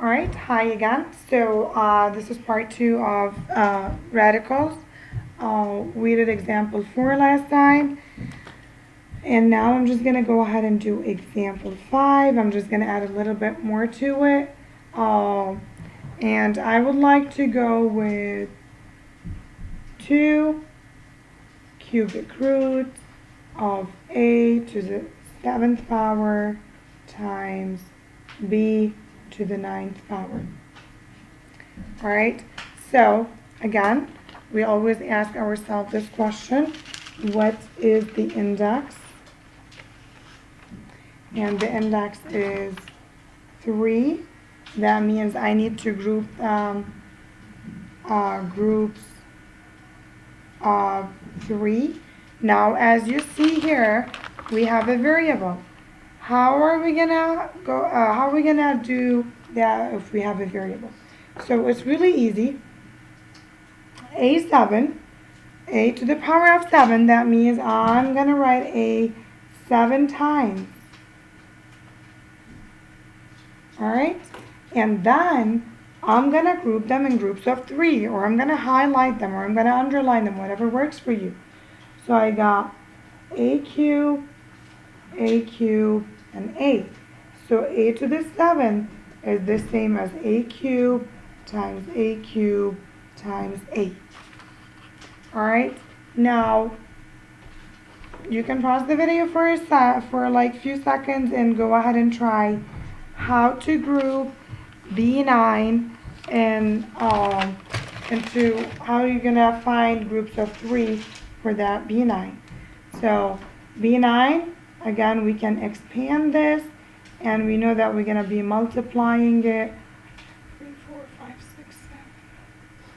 All right, hi again. So this is part two of radicals. We did example 4 last time, and now I'm just gonna go ahead and do example 5. I'm just gonna add a little bit more to it. And I would like to go with 2 cubic roots of a to the 7th power times b to the 9th power. All right, so again, we always ask ourselves this question: what is the index? And the index is 3. That means I need to group groups of 3. Now, as you see here, we have a variable. How are we gonna go? How are we gonna do that if we have a variable? So it's really easy. A7, a to the power of 7. That means I'm gonna write a 7 times. All right, and then I'm gonna group them in groups of 3, or I'm gonna highlight them, or I'm gonna underline them, whatever works for you. So I got a cubed, and a. So a to the 7th is the same as a cubed times a cubed times a. All right, now you can pause the video for like few seconds and go ahead and try how to group B9 and into how you're gonna find groups of 3 for that B9. So B9, again, we can expand this, and we know that we're gonna be multiplying it 3, 4, 5, 6,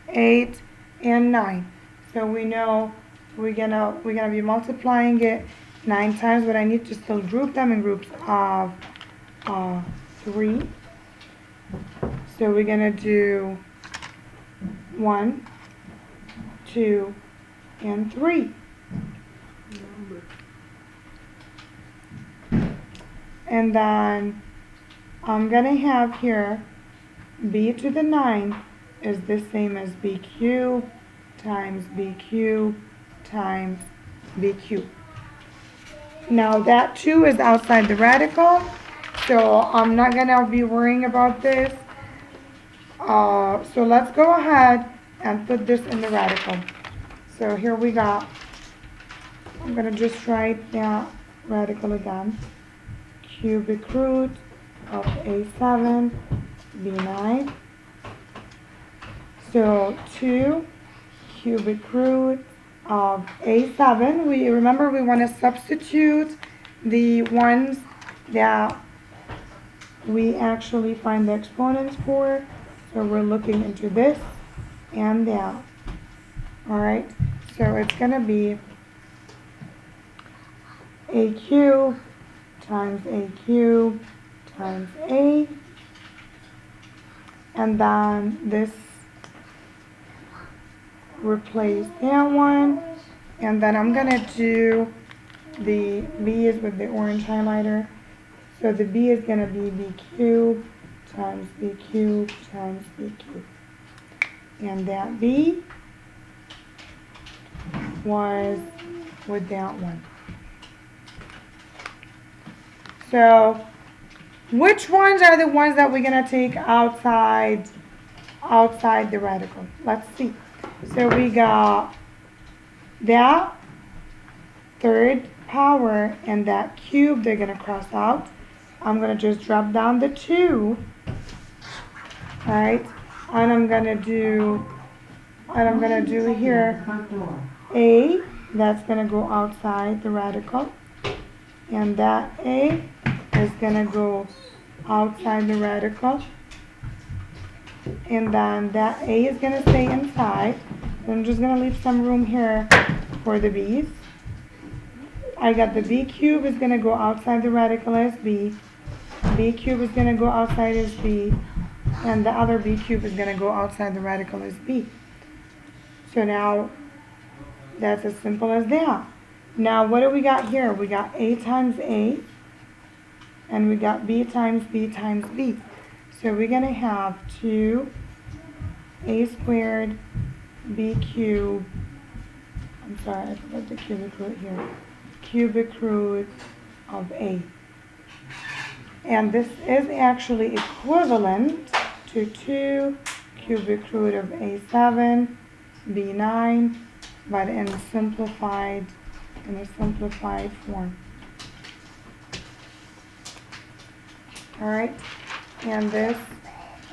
7, 8, and 9. So we know we're gonna be multiplying it 9 times, but I need to still group them in groups of 3. So we're gonna do 1, 2, and 3. And then I'm gonna have here b to the 9 is the same as b cubed times b cubed times b cubed. Now that 2 is outside the radical, so I'm not gonna be worrying about this. So let's go ahead and put this in the radical. So here we go. I'm gonna just write that radical again. Cubic root of a7, b9. So 2 cubic root of a7. We remember we want to substitute the ones that we actually find the exponents for. So we're looking into this and that. All right, so it's gonna be a cubed times a cubed times a, and then this replace that one, and then I'm gonna do the b is with the orange highlighter. So the b is gonna be b cubed times b cubed times b cubed, and that b was with that one. So which ones are the ones that we're gonna take outside the radical? Let's see. So we got that 3rd power and that cube, they're gonna cross out. I'm gonna just drop down the 2. All right, and I'm gonna do here a, that's gonna go outside the radical, and that a is gonna go outside the radical, and then that a is gonna stay inside. I'm just gonna leave some room here for the b's. I got the b cube is gonna go outside the radical as b cube is gonna go outside as b, and the other b cube is gonna go outside the radical as b. So now that's as simple as that. Now what do we got here? We got a times a, and we got b times b times b. So we're going to have 2a squared b cubed, I'm sorry, I forgot the cubic root here, cubic root of a. And this is actually equivalent to 2 cubic root of a7, b9, but in a simplified form. All right, and this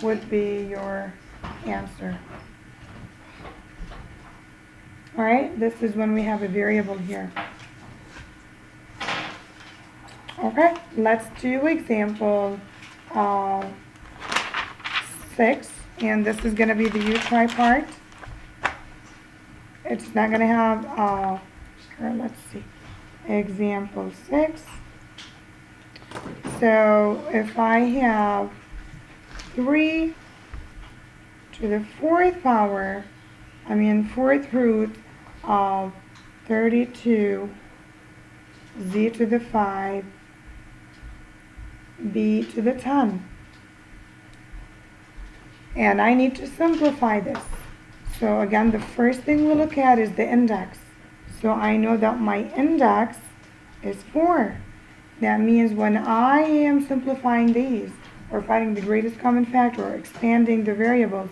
would be your answer. All right, this is when we have a variable here. Okay, let's do example 6, and this is going to be the U try part. It's not going to have, let's see, example 6. So if I have 3 to the 4th power, 4th root of 32, z to the 5, b to the 10. And I need to simplify this. So again, the first thing we look at is the index. So I know that my index is 4. That means when I am simplifying these, or finding the greatest common factor, or expanding the variables,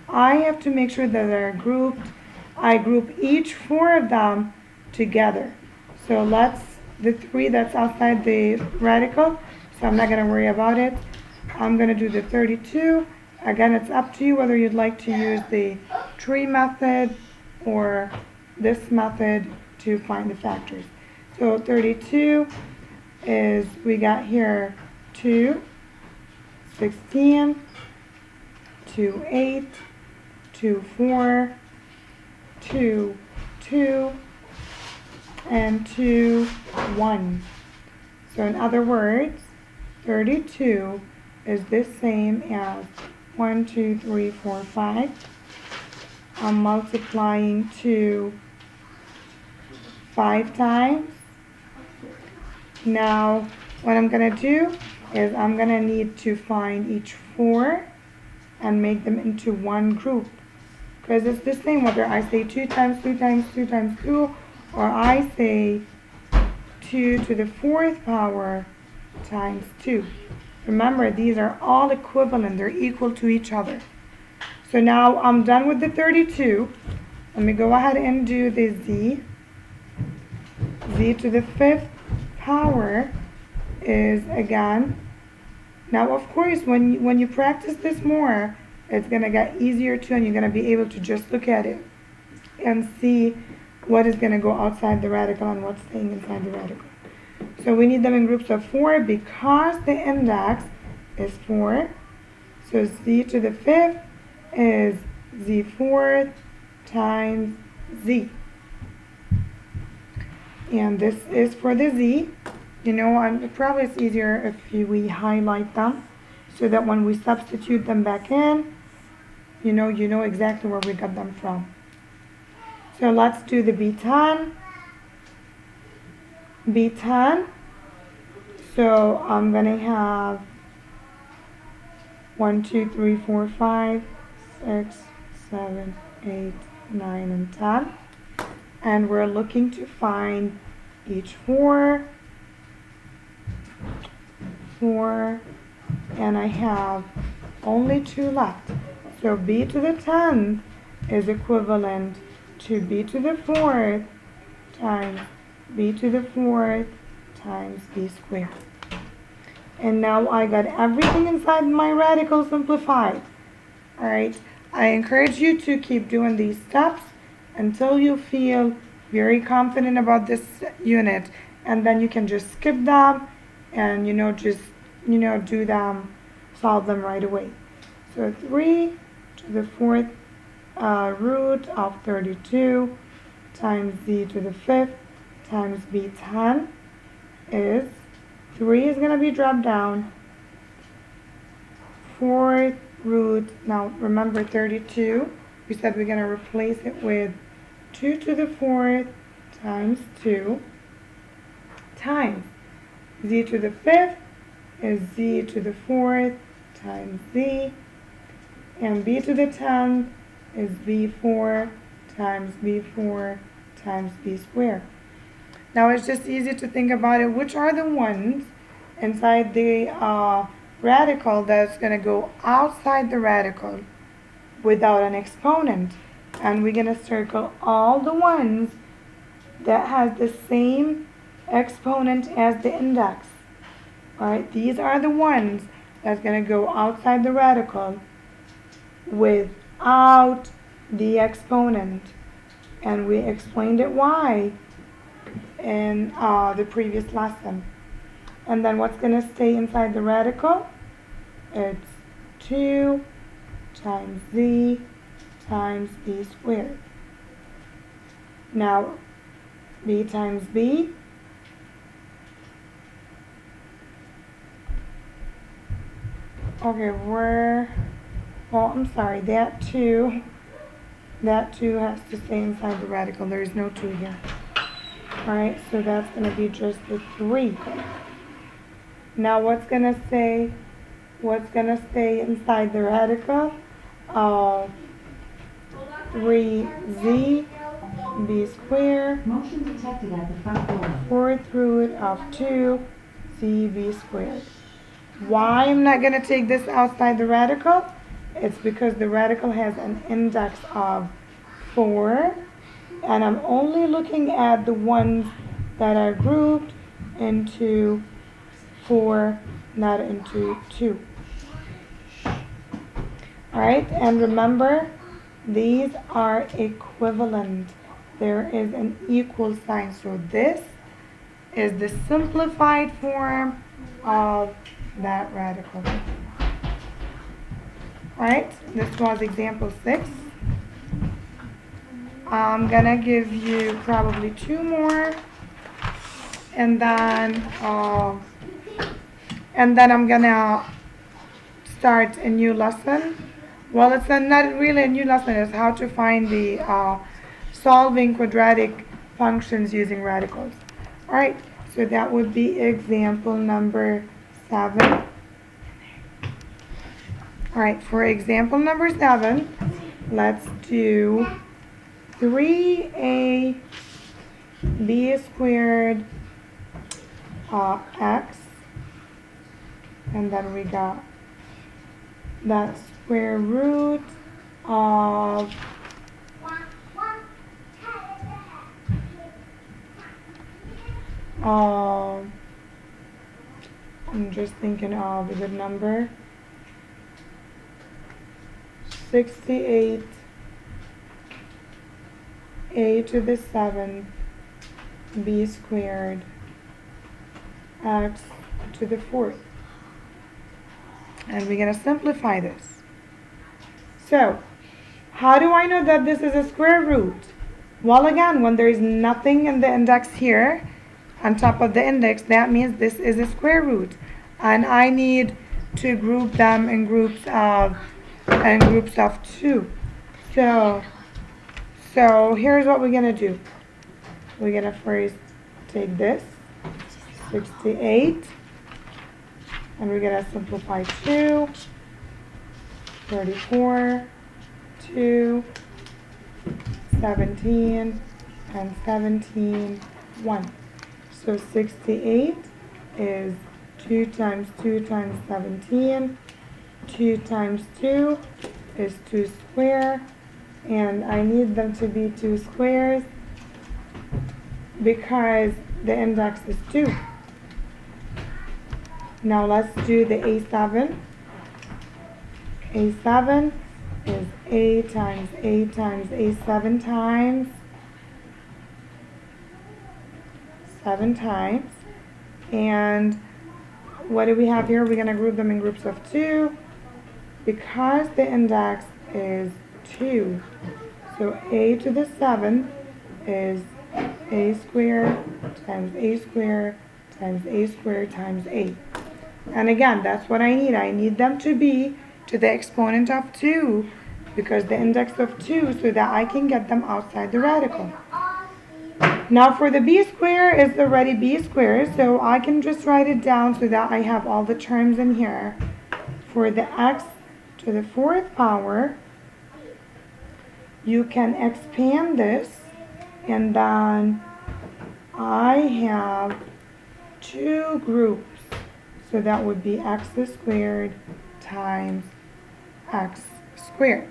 I have to make sure that they're grouped. I group each 4 of them together. So the 3 that's outside the radical, so I'm not going to worry about it. I'm going to do the 32. Again, it's up to you whether you'd like to use the tree method or this method to find the factors. So 32 is, we got here 2, 16, 2, 8, 2, 4, 2, 2, and 2, 1. So in other words, 32 is the same as 1, 2, 3, 4, 5. I'm multiplying 2 5 times. Now, what I'm going to do is I'm going to need to find each 4 and make them into one group. Because it's the same whether I say 2 times 2 times 2 times 2, or I say 2 to the 4th power times 2. Remember, these are all equivalent. They're equal to each other. So now I'm done with the 32. Let me go ahead and do the z. Z to the 5th power is, again, now of course when you practice this more, it's going to get easier too, and you're going to be able to just look at it and see what is going to go outside the radical and what's staying inside the radical. So we need them in groups of 4 because the index is 4. So z to the 5th is z4 times z. And this is for the z. Probably it's easier if we highlight them so that when we substitute them back in, you know exactly where we got them from. So let's do the B10. B10. So I'm going to have 1, 2, 3, 4, 5, 6, 7, 8, 9, and 10. And we're looking to find each 4, and I have only 2 left. So b to the 10th is equivalent to b to the 4th times b to the 4th times b squared. And now I got everything inside my radical simplified. All right, I encourage you to keep doing these steps until you feel very confident about this unit, and then you can just skip them and do them, solve them right away. So 3 to the 4th root of 32 times z to the 5th times b10 is 3 is going to be dropped down. 4th root, now remember 32, we said we're going to replace it with 2 to the 4th times 2 times z to the 5th is z to the 4th times z, and b to the 10th is b4 times b4 times b squared. Now it's just easy to think about it. Which are the ones inside the radical that's going to go outside the radical without an exponent? And we're going to circle all the ones that has the same exponent as the index. Alright, these are the ones that's going to go outside the radical without the exponent. And we explained it why in the previous lesson. And then what's going to stay inside the radical? It's 2 times z times b squared. Now, b times b, okay, I'm sorry, that 2 has to stay inside the radical. There is no 2 here. Alright, so that's going to be just the 3. Now what's going to stay inside the radical? 3z b squared. Motion detected at the front door. 4th root of 2 z b squared. Why I'm not going to take this outside the radical? It's because the radical has an index of 4, and I'm only looking at the ones that are grouped into 4, not into 2. Alright, and remember, these are equivalent. There is an equal sign. So this is the simplified form of that radical. Alright, this was example 6. I'm gonna give you probably 2 more, and then I'm gonna start a new lesson. Well, it's not really a new lesson. It's how to find the solving quadratic functions using radicals. All right, so that would be example number 7. All right, for example number 7, let's do 3ab squared x, and then we got that square root of I'm just thinking of a good number, 68 a to the 7th b squared x to the 4th. And we're going to simplify this. So, how do I know that this is a square root? Well, again, when there is nothing in the index here on top of the index, that means this is a square root. And I need to group them in groups of 2. So here's what we're going to do. We're going to first take this, 68, and we're going to simplify 2, 34, 2, 17, and 17, 1. So 68 is 2 times 2 times 17. 2 times 2 is 2 square. And I need them to be 2 squares because the index is 2. Now let's do the A7. A7 is A times A times A 7 times. 7 times. And what do we have here? We're going to group them in groups of 2 because the index is 2. So A to the 7th is A squared times A squared times A squared times A. And again, that's what I need. I need them to be to the exponent of 2 because the index of 2 so that I can get them outside the radical. Now for the b squared is already b squared, so I can just write it down so that I have all the terms in here for the x to the fourth power, you can expand this, and then I have two groups. So that would be x squared times x squared.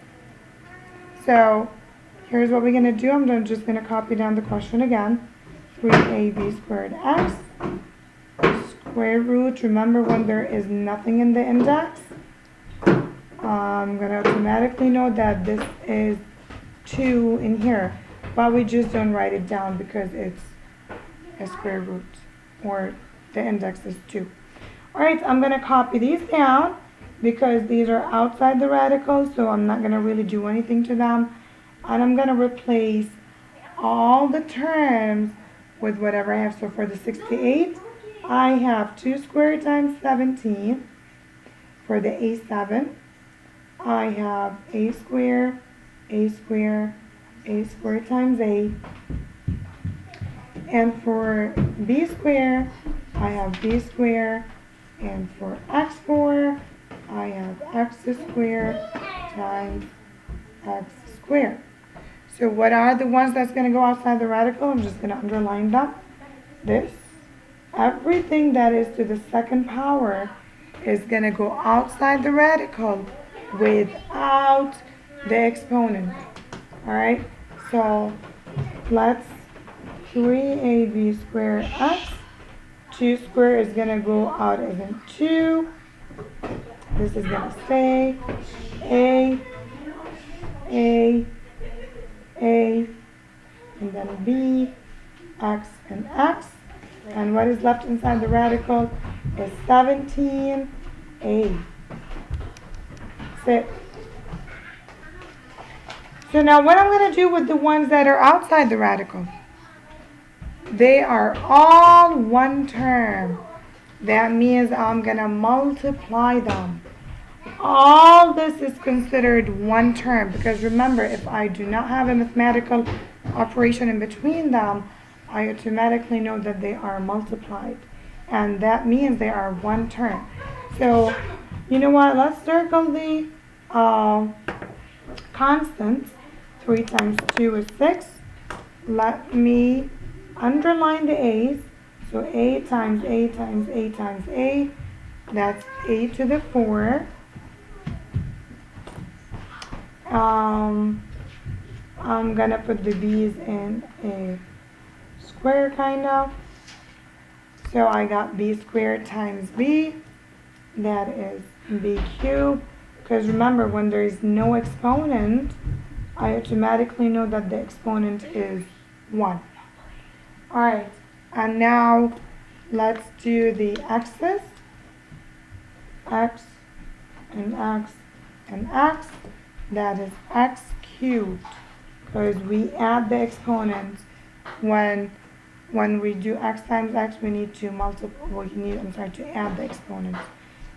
So here's what we're going to do. I'm just going to copy down the question again. 3ab squared x square root. Remember, when there is nothing in the index, I'm going to automatically know that this is 2 in here. But we just don't write it down because it's a square root, or the index is 2. Alright, I'm going to copy these down because these are outside the radical, so I'm not going to really do anything to them. And I'm going to replace all the terms with whatever I have. So for the 68, I have 2 squared times 17. For the A7, I have a squared times a. And for b squared, I have b squared. And for x4, I have x squared times x squared. So what are the ones that's going to go outside the radical? I'm just going to underline them. This. Everything that is to the second power is going to go outside the radical without the exponent. Alright? So let's 3ab squared x. 2 squared is going to go out as in 2. This is going to stay a, and then b, x, and x. And what is left inside the radical is 17a. That's it. So now what I'm going to do with the ones that are outside the radical, they are all one term. That means I'm going to multiply them. All this is considered one term because remember, if I do not have a mathematical operation in between them, I automatically know that they are multiplied. And that means they are one term. So, you know what? Let's circle the constants. 3 times 2 is 6. Let me underline the a's. So a times a times a times a. That's a to the 4. I'm gonna put the b's in a square kind of. So I got b squared times b. That is b cubed. Because remember, when there is no exponent, I automatically know that the exponent is 1. Alright, and now let's do the x's. X and x and x. That is x cubed. Because we add the exponents when we do x times x, we need to multiply. To add the exponents.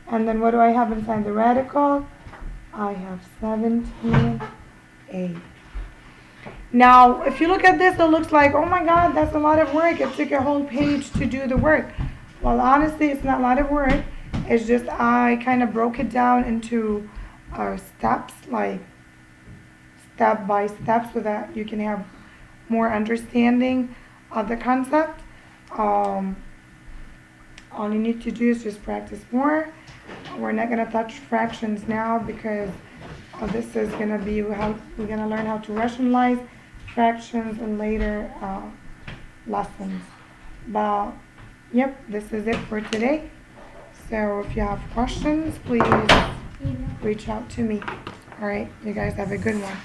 And then what do I have inside the radical? I have 17a. Now, if you look at this, it looks like, oh my God, that's a lot of work. It took a whole page to do the work. Well, honestly, it's not a lot of work. It's just I kind of broke it down into steps, like step by step, so that you can have more understanding of the concept. All you need to do is just practice more. We're not going to touch fractions now because this is going to be how we're going to learn how to rationalize fractions in later lessons. But yep, this is it for today. So if you have questions, please reach out to me. All right, you guys have a good one.